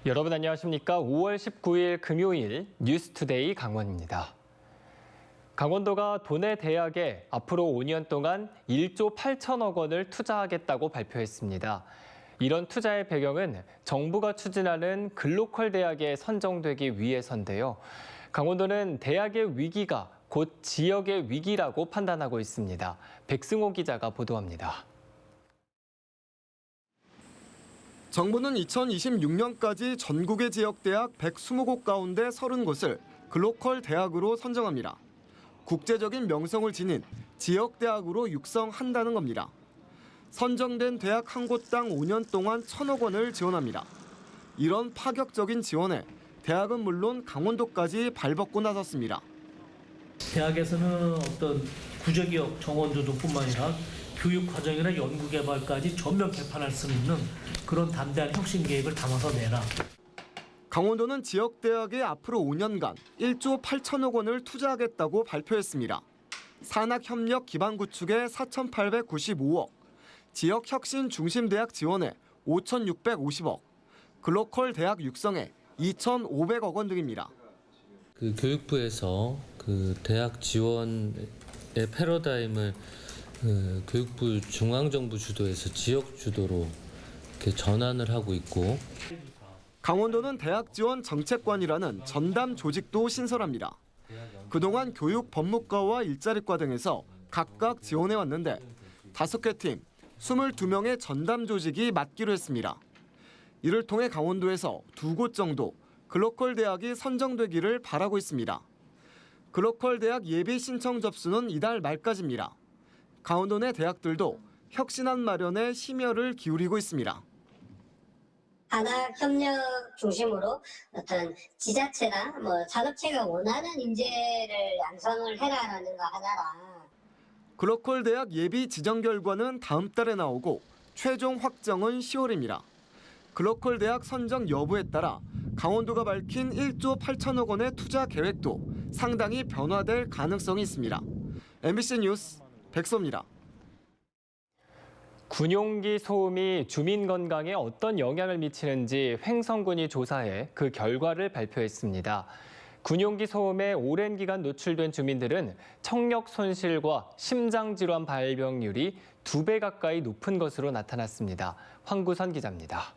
여러분 안녕하십니까? 5월 19일 금요일 뉴스투데이 강원입니다. 강원도가 도내 대학에 앞으로 5년 동안 1조 8천억 원을 투자하겠다고 발표했습니다. 이런 투자의 배경은 정부가 추진하는 글로컬 대학에 선정되기 위해서인데요. 강원도는 대학의 위기가 곧 지역의 위기라고 판단하고 있습니다. 백승호 기자가 보도합니다. 정부는 2026년까지 전국의 지역대학 120곳 가운데 30곳을 글로컬 대학으로 선정합니다. 국제적인 명성을 지닌 지역대학으로 육성한다는 겁니다. 선정된 대학 한 곳당 5년 동안 1,000억 원을 지원합니다. 이런 파격적인 지원에 대학은 물론 강원도까지 발벗고 나섰습니다. 대학에서는 어떤 구조개혁 정원조정뿐만 아니라 교육 과정이나 연구 개발까지 전면 개판할 수 있는 그런 담대한 혁신 계획을 담아서 내라. 강원도는 지역대학에 앞으로 5년간 1조 8천억 원을 투자하겠다고 발표했습니다. 산학협력 기반 구축에 4,895억, 지역혁신 중심대학 지원에 5,650억, 글로컬 대학 육성에 2,500억 원 등입니다. 교육부에서 대학 지원의 패러다임을 교육부 중앙정부 주도에서 지역 주도로 이렇게 전환을 하고 있고, 강원도는 대학 지원 정책관이라는 전담 조직도 신설합니다. 그동안 교육 법무과와 일자리과 등에서 각각 지원해 왔는데 5개 팀, 22명의 전담 조직이 맡기로 했습니다. 이를 통해 강원도에서 2곳 정도 글로컬 대학이 선정되기를 바라고 있습니다. 글로컬 대학 예비 신청 접수는 이달 말까지입니다. 강원도 내 대학들도 혁신안 마련에 심혈을 기울이고 있습니다. 산학협력 중심으로 어떤 지자체나 산업체가 원하는 인재를 양성을 해라라는 거 하나라. 글로컬 대학 예비 지정 결과는 다음 달에 나오고 최종 확정은 10월입니다. 글로컬 대학 선정 여부에 따라 강원도가 밝힌 1조 8천억 원의 투자 계획도 상당히 변화될 가능성이 있습니다. MBC 뉴스 백소입니다. 군용기 소음이 주민 건강에 어떤 영향을 미치는지 횡성군이 조사해 그 결과를 발표했습니다. 군용기 소음에 오랜 기간 노출된 주민들은 청력 손실과 심장질환 발병률이 2배 가까이 높은 것으로 나타났습니다. 황구선 기자입니다.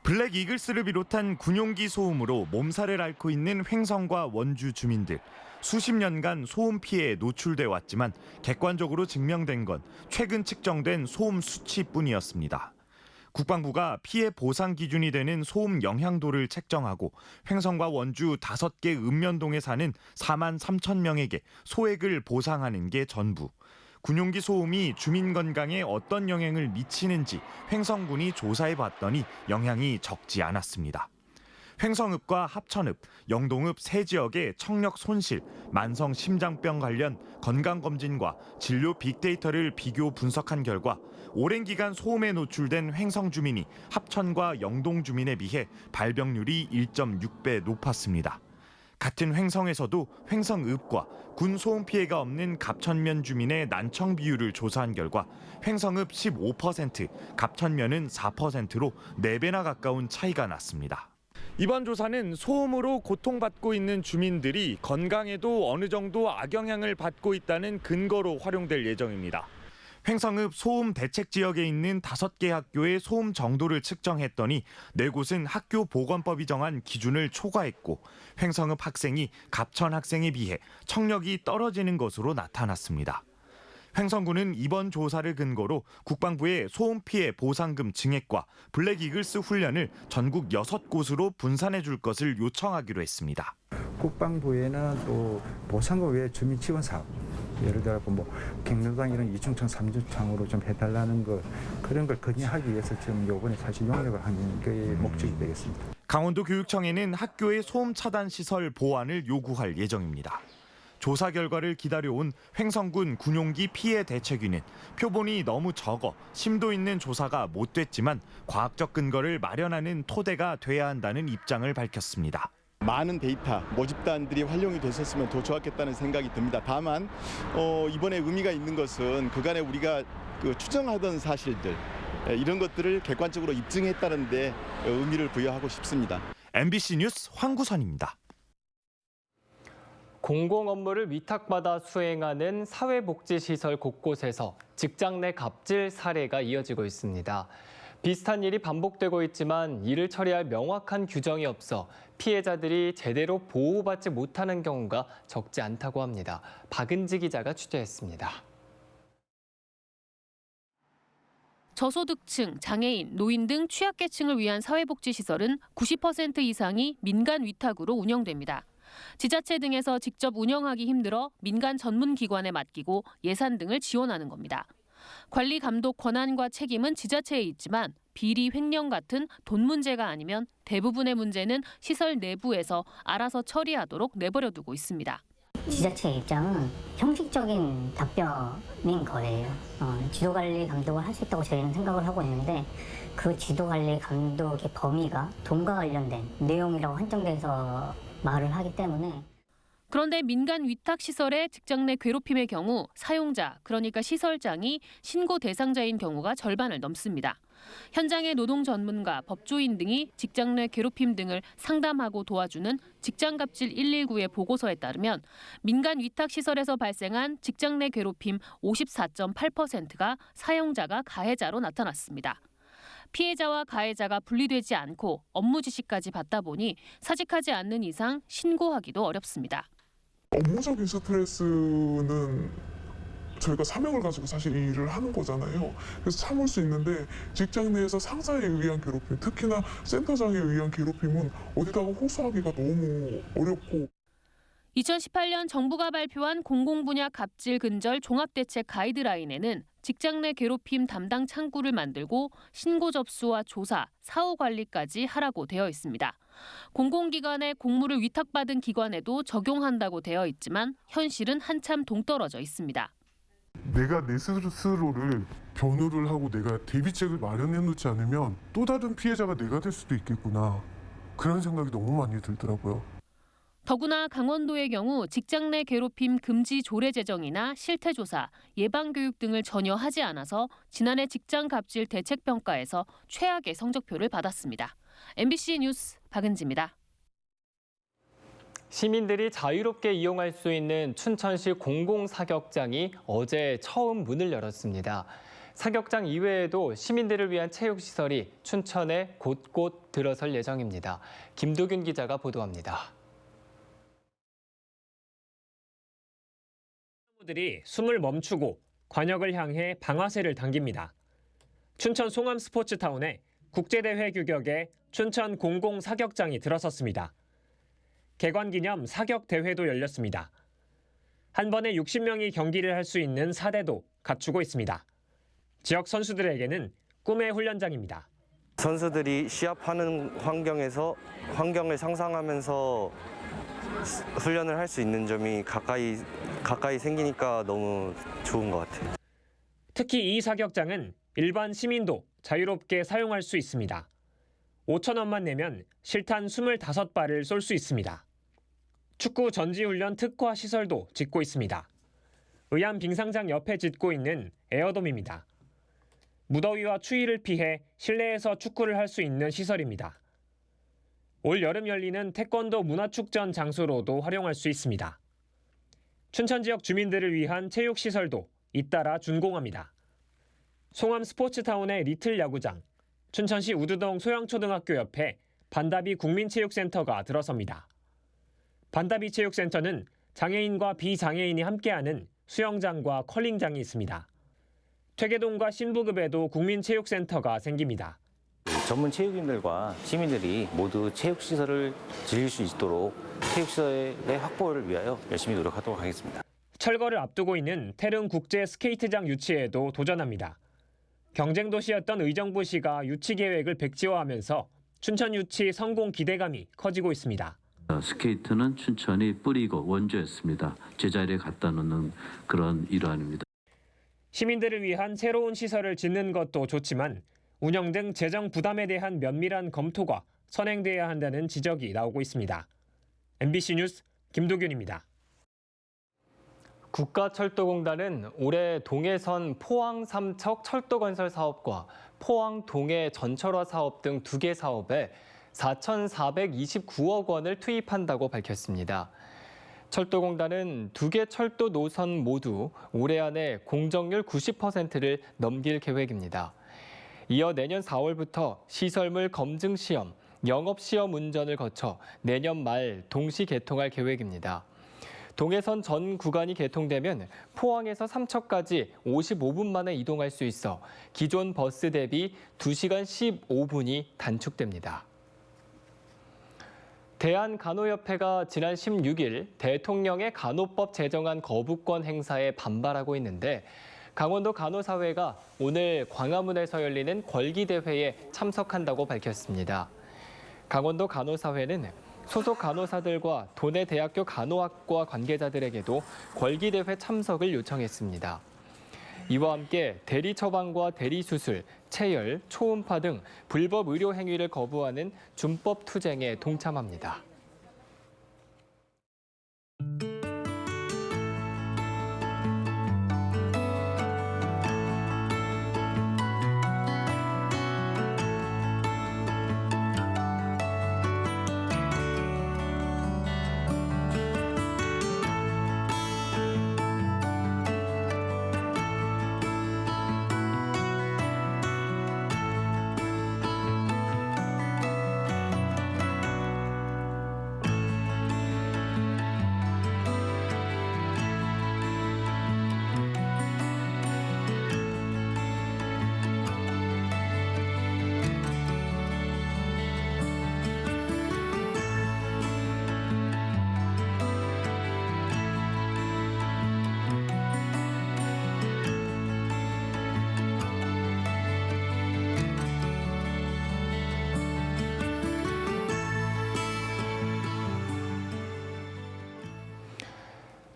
블랙 이글스를 비롯한 군용기 소음으로 몸살을 앓고 있는 횡성과 원주 주민들. 수십 년간 소음 피해에 노출돼 왔지만 객관적으로 증명된 건 최근 측정된 소음 수치뿐이었습니다. 국방부가 피해 보상 기준이 되는 소음 영향도를 책정하고 횡성과 원주 5개 읍면동에 사는 4만 3천 명에게 소액을 보상하는 게 전부. 군용기 소음이 주민 건강에 어떤 영향을 미치는지 횡성군이 조사해 봤더니 영향이 적지 않았습니다. 횡성읍과 합천읍, 영동읍 세 지역의 청력 손실, 만성 심장병 관련 건강검진과 진료 빅데이터를 비교 분석한 결과 오랜 기간 소음에 노출된 횡성 주민이 합천과 영동 주민에 비해 발병률이 1.6배 높았습니다. 같은 횡성에서도 횡성읍과 군 소음 피해가 없는 갑천면 주민의 난청 비율을 조사한 결과 횡성읍 15%, 갑천면은 4%로 4배나 가까운 차이가 났습니다. 이번 조사는 소음으로 고통받고 있는 주민들이 건강에도 어느 정도 악영향을 받고 있다는 근거로 활용될 예정입니다. 횡성읍 소음 대책 지역에 있는 5개 학교의 소음 정도를 측정했더니 4곳은 학교 보건법이 정한 기준을 초과했고 횡성읍 학생이 갑천 학생에 비해 청력이 떨어지는 것으로 나타났습니다. 횡성군은 이번 조사를 근거로 국방부의 소음 피해 보상금 증액과 블랙 이글스 훈련을 전국 6곳으로 분산해 줄 것을 요청하기로 했습니다. 국방부에는 또 보상금 외 주민 지원 사업, 예를 들어 경로당 이런 2중창, 3중창으로 좀 해달라는 거 그런 걸 건의하기 위해서 지금 이번에 사실 용역을 하는 게 목적이 되겠습니다. 강원도 교육청에는 학교의 소음 차단 시설 보완을 요구할 예정입니다. 조사 결과를 기다려온 횡성군 군용기 피해 대책위는 표본이 너무 적어 심도 있는 조사가 못 됐지만 과학적 근거를 마련하는 토대가 돼야 한다는 입장을 밝혔습니다. 많은 데이터 모집단들이 활용이 됐었으면 더 좋았겠다는 생각이 듭니다. 다만 이번에 의미가 있는 것은 그간에 우리가 추정하던 사실들 이런 것들을 객관적으로 입증했다는 데 의미를 부여하고 싶습니다. MBC 뉴스 황구선입니다. 공공 업무를 위탁받아 수행하는 사회복지시설 곳곳에서 직장 내 갑질 사례가 이어지고 있습니다. 비슷한 일이 반복되고 있지만 이를 처리할 명확한 규정이 없어 피해자들이 제대로 보호받지 못하는 경우가 적지 않다고 합니다. 박은지 기자가 취재했습니다. 저소득층, 장애인, 노인 등 취약계층을 위한 사회복지시설은 90% 이상이 민간 위탁으로 운영됩니다. 지자체 등에서 직접 운영하기 힘들어 민간 전문기관에 맡기고 예산 등을 지원하는 겁니다. 관리 감독 권한과 책임은 지자체에 있지만 비리 횡령 같은 돈 문제가 아니면 대부분의 문제는 시설 내부에서 알아서 처리하도록 내버려 두고 있습니다. 지자체의 입장은 형식적인 답변인 거예요. 지도관리 감독을 할 수 있다고 저희는 생각을 하고 있는데 그 지도관리 감독의 범위가 돈과 관련된 내용이라고 한정돼서 말을 하기 때문에 그런데 민간 위탁시설의 직장 내 괴롭힘의 경우 사용자, 그러니까 시설장이 신고 대상자인 경우가 절반을 넘습니다. 현장의 노동 전문가, 법조인 등이 직장 내 괴롭힘 등을 상담하고 도와주는 직장갑질 119의 보고서에 따르면 민간 위탁시설에서 발생한 직장 내 괴롭힘 54.8%가 사용자가 가해자로 나타났습니다. 피해자와 가해자가 분리되지 않고 업무 지시까지 받다 보니 사직하지 않는 이상 신고하기도 어렵습니다. 업무적인 스트레스는 저희가 사명을 가지고 사실 이 일을 하는 거잖아요. 그래서 참을 수 있는데 직장 내에서 상사에 의한 괴롭힘, 특히나 센터장에 의한 괴롭힘은 어디다가 호소하기가 너무 어렵고 2018년 정부가 발표한 공공분야 갑질 근절 종합대책 가이드라인에는 직장 내 괴롭힘 담당 창구를 만들고 신고 접수와 조사, 사후 관리까지 하라고 되어 있습니다. 공공기관에 공무를 위탁받은 기관에도 적용한다고 되어 있지만 현실은 한참 동떨어져 있습니다. 내가 내 스스로를 변호를 하고 내가 대비책을 마련해 놓지 않으면 또 다른 피해자가 내가 될 수도 있겠구나. 그런 생각이 너무 많이 들더라고요. 더구나 강원도의 경우 직장 내 괴롭힘 금지 조례 제정이나 실태조사, 예방교육 등을 전혀 하지 않아서 지난해 직장 갑질 대책 평가에서 최악의 성적표를 받았습니다. MBC 뉴스 박은지입니다. 시민들이 자유롭게 이용할 수 있는 춘천시 공공사격장이 어제 처음 문을 열었습니다. 사격장 이외에도 시민들을 위한 체육시설이 춘천에 곳곳 들어설 예정입니다. 김도균 기자가 보도합니다. 들이 숨을 멈추고 관역을 향해 방아쇠를 당깁니다. 춘천 송암 스포츠타운에 국제대회 규격의 춘천 공공사격장이 들어섰습니다. 개관 기념 사격대회도 열렸습니다. 한 번에 60명이 경기를 할 수 있는 사대도 갖추고 있습니다. 지역 선수들에게는 꿈의 훈련장입니다. 선수들이 시합하는 환경에서 환경을 상상하면서 훈련을 할 수 있는 점이 가까이 생기니까 너무 좋은 것 같아요. 특히 이 사격장은 일반 시민도 자유롭게 사용할 수 있습니다. 5,000원만 내면 실탄 25발을 쏠 수 있습니다. 축구 전지훈련 특화 시설도 짓고 있습니다. 의암 빙상장 옆에 짓고 있는 에어돔입니다. 무더위와 추위를 피해 실내에서 축구를 할 수 있는 시설입니다. 올 여름 열리는 태권도 문화축전 장소로도 활용할 수 있습니다. 춘천 지역 주민들을 위한 체육시설도 잇따라 준공합니다. 송암 스포츠타운의 리틀 야구장, 춘천시 우두동 소양초등학교 옆에 반다비 국민체육센터가 들어섭니다. 반다비 체육센터는 장애인과 비장애인이 함께하는 수영장과 컬링장이 있습니다. 퇴계동과 신부급에도 국민체육센터가 생깁니다. 전문 체육인들과 시민들이 모두 체육시설을 즐길 수 있도록 체육시설의 확보를 위하여 열심히 노력하도록 하겠습니다. 철거를 앞두고 있는 태릉 국제 스케이트장 유치에도 도전합니다. 경쟁 도시였던 의정부시가 유치 계획을 백지화하면서 춘천 유치 성공 기대감이 커지고 있습니다. 스케이트는 춘천이 뿌리고 원조였습니다. 제자리에 갖다 놓는 그런 일환입니다. 시민들을 위한 새로운 시설을 짓는 것도 좋지만 운영 등 재정 부담에 대한 면밀한 검토가 선행돼야 한다는 지적이 나오고 있습니다. MBC 뉴스 김도균입니다. 국가철도공단은 올해 동해선 포항 삼척 철도건설 사업과 포항 동해 전철화 사업 등 2개 사업에 4,429억 원을 투입한다고 밝혔습니다. 철도공단은 2개 철도 노선 모두 올해 안에 공정률 90%를 넘길 계획입니다. 이어 내년 4월부터 시설물 검증 시험, 영업시험 운전을 거쳐 내년 말 동시 개통할 계획입니다. 동해선 전 구간이 개통되면 포항에서 삼척까지 55분 만에 이동할 수 있어 기존 버스 대비 2시간 15분이 단축됩니다. 대한간호협회가 지난 16일 대통령의 간호법 제정안 거부권 행사에 반발하고 있는데 강원도 간호사회가 오늘 광화문에서 열리는 궐기대회에 참석한다고 밝혔습니다. 강원도 간호사회는 소속 간호사들과 도내 대학교 간호학과 관계자들에게도 궐기대회 참석을 요청했습니다. 이와 함께 대리 처방과 대리 수술, 체열, 초음파 등 불법 의료 행위를 거부하는 준법 투쟁에 동참합니다.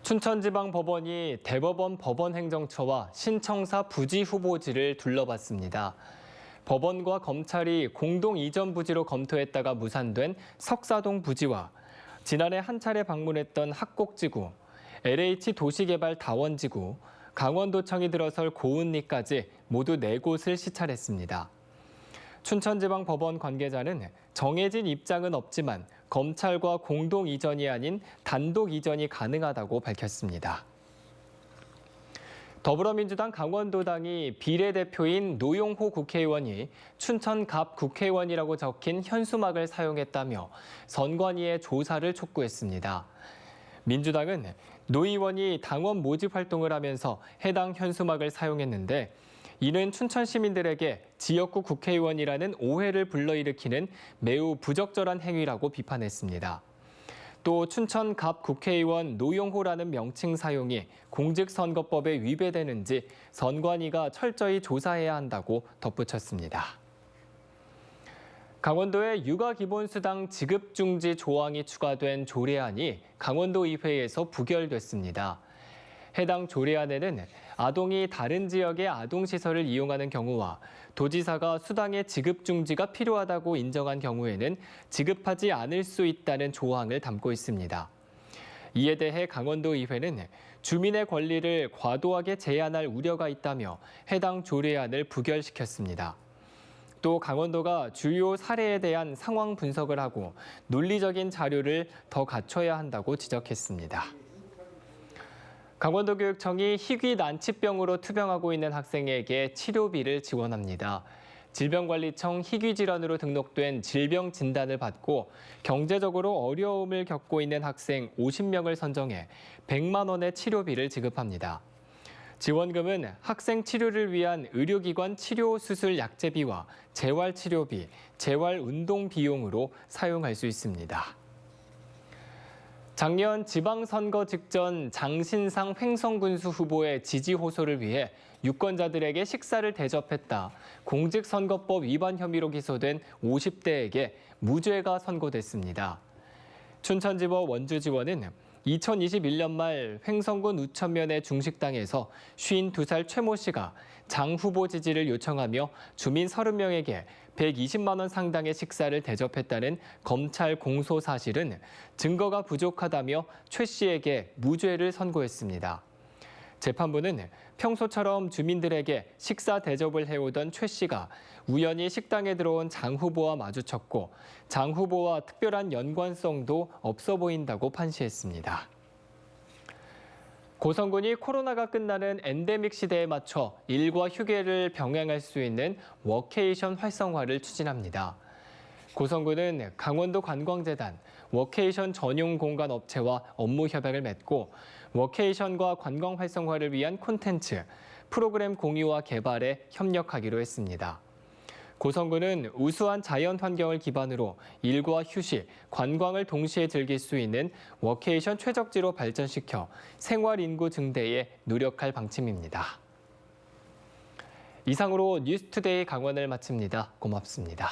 춘천지방법원이 대법원 법원행정처와 신청사 부지 후보지를 둘러봤습니다. 법원과 검찰이 공동 이전 부지로 검토했다가 무산된 석사동 부지와 지난해 한 차례 방문했던 학곡지구, LH 도시개발 다원지구, 강원도청이 들어설 고운리까지 모두 4곳을 시찰했습니다. 춘천지방법원 관계자는 정해진 입장은 없지만 검찰과 공동 이전이 아닌 단독 이전이 가능하다고 밝혔습니다. 더불어민주당 강원도당이 비례대표인 노용호 국회의원이 춘천갑 국회의원이라고 적힌 현수막을 사용했다며 선관위의 조사를 촉구했습니다. 민주당은 노 의원이 당원 모집 활동을 하면서 해당 현수막을 사용했는데 이는 춘천 시민들에게 지역구 국회의원이라는 오해를 불러일으키는 매우 부적절한 행위라고 비판했습니다. 또 춘천갑 국회의원 노용호라는 명칭 사용이 공직선거법에 위배되는지 선관위가 철저히 조사해야 한다고 덧붙였습니다. 강원도의 육아기본수당 지급중지 조항이 추가된 조례안이 강원도의회에서 부결됐습니다. 해당 조례안에는 아동이 다른 지역의 아동시설을 이용하는 경우와 도지사가 수당의 지급 중지가 필요하다고 인정한 경우에는 지급하지 않을 수 있다는 조항을 담고 있습니다. 이에 대해 강원도의회는 주민의 권리를 과도하게 제한할 우려가 있다며 해당 조례안을 부결시켰습니다. 또 강원도가 주요 사례에 대한 상황 분석을 하고 논리적인 자료를 더 갖춰야 한다고 지적했습니다. 강원도교육청이 희귀 난치병으로 투병하고 있는 학생에게 치료비를 지원합니다. 질병관리청 희귀질환으로 등록된 질병 진단을 받고 경제적으로 어려움을 겪고 있는 학생 50명을 선정해 100만 원의 치료비를 지급합니다. 지원금은 학생 치료를 위한 의료기관 치료 수술 약제비와 재활치료비, 재활운동 비용으로 사용할 수 있습니다. 작년 지방선거 직전 장신상 횡성군수 후보의 지지 호소를 위해 유권자들에게 식사를 대접했다. 공직선거법 위반 혐의로 기소된 50대에게 무죄가 선고됐습니다. 춘천지법 원주지원은 2021년 말 횡성군 우천면의 중식당에서 52살 최모 씨가 장 후보 지지를 요청하며 주민 30명에게 120만 원 상당의 식사를 대접했다는 검찰 공소 사실은 증거가 부족하다며 최 씨에게 무죄를 선고했습니다. 재판부는 평소처럼 주민들에게 식사 대접을 해오던 최 씨가 우연히 식당에 들어온 장 후보와 마주쳤고 장 후보와 특별한 연관성도 없어 보인다고 판시했습니다. 고성군이 코로나가 끝나는 엔데믹 시대에 맞춰 일과 휴게를 병행할 수 있는 워케이션 활성화를 추진합니다. 고성군은 강원도 관광재단, 워케이션 전용 공간 업체와 업무 협약을 맺고 워케이션과 관광 활성화를 위한 콘텐츠, 프로그램 공유와 개발에 협력하기로 했습니다. 고성군은 우수한 자연 환경을 기반으로 일과 휴식, 관광을 동시에 즐길 수 있는 워케이션 최적지로 발전시켜 생활 인구 증대에 노력할 방침입니다. 이상으로 뉴스투데이 강원을 마칩니다. 고맙습니다.